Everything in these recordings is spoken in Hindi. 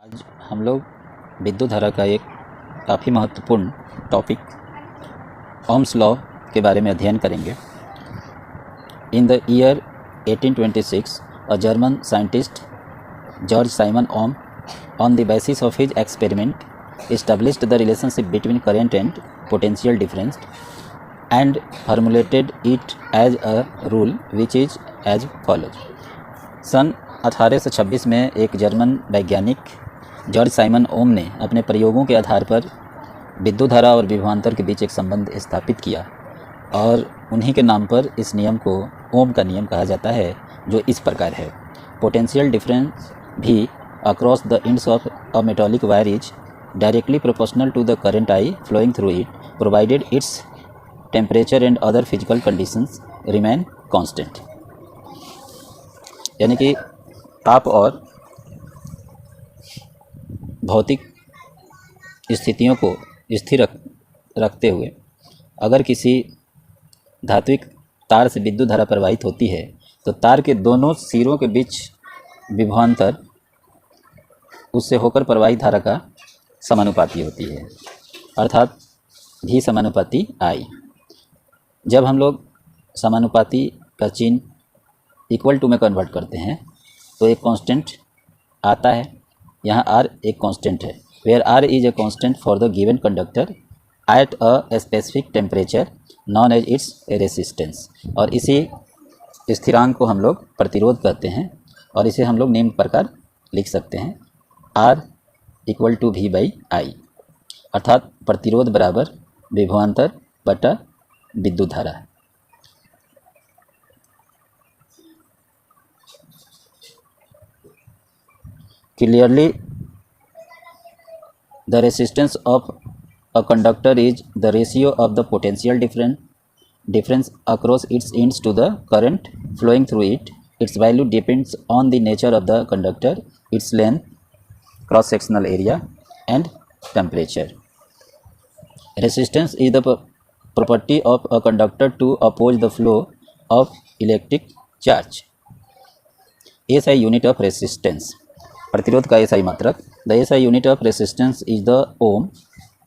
आज हम लोग विद्युत धारा का एक काफ़ी महत्वपूर्ण टॉपिक ओम्स लॉ के बारे में अध्ययन करेंगे। In the year 1826 a German scientist George Simon Ohm on the basis of his experiment established the relationship between current and potential difference and formulated it as a rule which is as follows। सन 1826 में एक जर्मन वैज्ञानिक जॉर्ज साइमन ओम ने अपने प्रयोगों के आधार पर विद्युत धारा और विभवांतर के बीच एक संबंध स्थापित किया और उन्हीं के नाम पर इस नियम को ओम का नियम कहा जाता है, जो इस प्रकार है। पोटेंशियल डिफरेंस भी across the ends of a metallic wire is directly proportional to the current I flowing through it, provided its temperature and other physical conditions remain constant। यानी कि ताप और भौतिक स्थितियों को स्थिर रखते हुए अगर किसी धात्विक तार से विद्युत धारा प्रवाहित होती है तो तार के दोनों सिरों के बीच विभवांतर उससे होकर प्रवाहित धारा का समानुपाती होती है, अर्थात भी समानुपाती आई। जब हम लोग समानुपाती का चिन्ह इक्वल टू में कन्वर्ट करते हैं तो एक कांस्टेंट आता है। यहाँ आर एक कांस्टेंट है, where R is a constant for the given conductor at a specific temperature known as its resistance. और इसी स्थिरांक को हम लोग प्रतिरोध कहते हैं और इसे हम लोग निम्न प्रकार लिख सकते हैं, R equal to V by I, अर्थात प्रतिरोध बराबर विभवांतर बटा विद्युत धारा। Clearly the resistance of a conductor is the ratio of the potential difference across its ends to the current flowing through it. Its value depends on the nature of the conductor, its length, cross sectional area and temperature। Resistance is the property of a conductor to oppose the flow of electric charge। SI unit of resistance, प्रतिरोध का SI मात्रक। The SI unit of resistance is the ohm,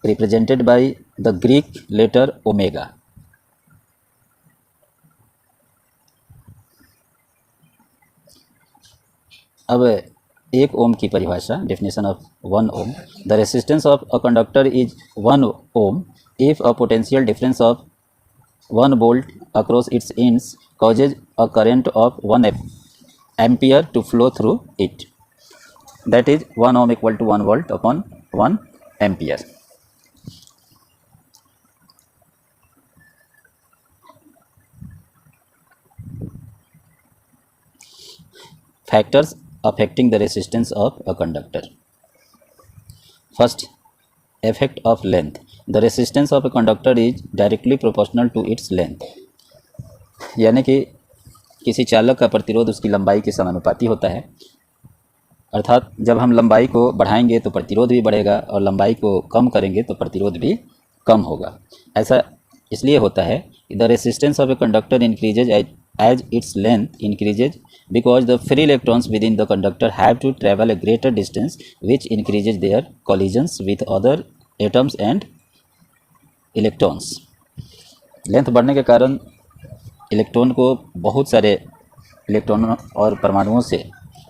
represented by the Greek letter omega। अब एक ओम की परिभाषा, definition of 1 ohm. The resistance of a conductor is 1 ohm if a potential difference of 1 volt across its ends causes a current of 1 ampere to flow through it. That is 1 ohm equal to 1 volt upon 1 ampere. Factors affecting the resistance of a conductor। First, effect of length। The resistance of a conductor is directly proportional to its length। यानी कि किसी चालक का प्रतिरोध उसकी लंबाई के समानुपाती होता है, अर्थात जब हम लंबाई को बढ़ाएंगे तो प्रतिरोध भी बढ़ेगा और लंबाई को कम करेंगे तो प्रतिरोध भी कम होगा। ऐसा इसलिए होता है कि the resistance of a conductor increases as its length increases because the free electrons within the conductor have to travel a greater distance, which increases their collisions with other atoms and electrons। Length बढ़ने के कारण इलेक्ट्रॉन को बहुत सारे इलेक्ट्रॉनों और परमाणुओं से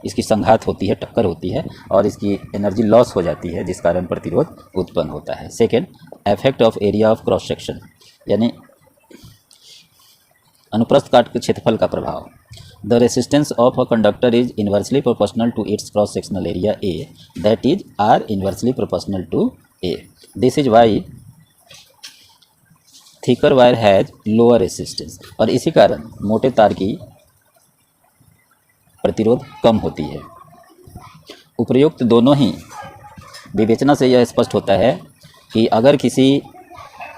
इसकी संघात होती है, टक्कर होती है और इसकी एनर्जी लॉस हो जाती है, जिस कारण प्रतिरोध उत्पन्न होता है। Second, effect of area of cross section, यानी अनुप्रस्थ काट के क्षेत्रफल का प्रभाव। The resistance of a conductor is inversely proportional to its cross sectional area A, that is R inversely proportional to A. This is why thicker wire has lower resistance. और इसी कारण मोटे तार की प्रतिरोध कम होती है। उपर्युक्त दोनों ही विवेचना से यह स्पष्ट होता है कि अगर किसी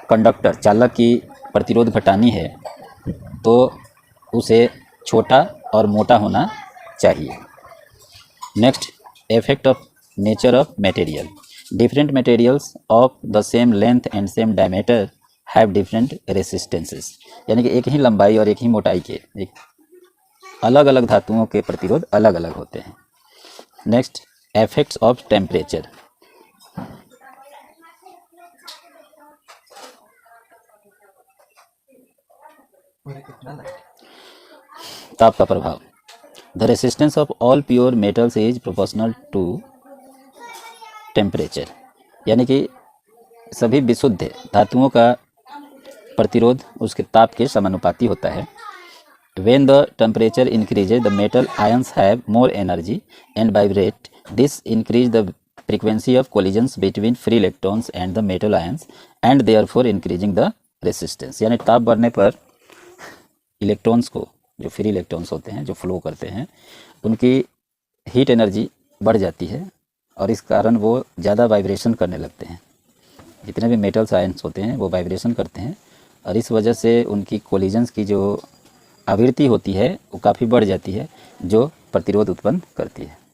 कंडक्टर चालक की प्रतिरोध घटानी है तो उसे छोटा और मोटा होना चाहिए। Next, effect of nature of material. Different materials of the same length and same diameter have different resistances. यानी कि एक ही लंबाई और एक ही मोटाई के एक अलग अलग धातुओं के प्रतिरोध अलग अलग होते हैं। Next, effects of temperature. ताप का प्रभाव. The resistance of all pure metals is proportional to temperature. यानी कि सभी विशुद्ध धातुओं का प्रतिरोध उसके ताप के समानुपाती होता है. When the temperature increases, the metal ions have more energy and vibrate. This increases the frequency of collisions between free electrons and the metal ions and therefore increasing the resistance. यानी ताप बढ़ने पर इलेक्ट्रॉन्स को, जो फ्री इलेक्ट्रॉन्स होते हैं जो फ्लो करते हैं, उनकी हीट एनर्जी बढ़ जाती है और इस कारण वो ज़्यादा वाइब्रेशन करने लगते हैं. जितने भी मेटल्स आयंस होते हैं वो वाइब्रेशन करते हैं और इस वजह से उनकी कोलिजन्स की जो आवृत्ति होती है वो काफ़ी बढ़ जाती है, जो प्रतिरोध उत्पन्न करती है.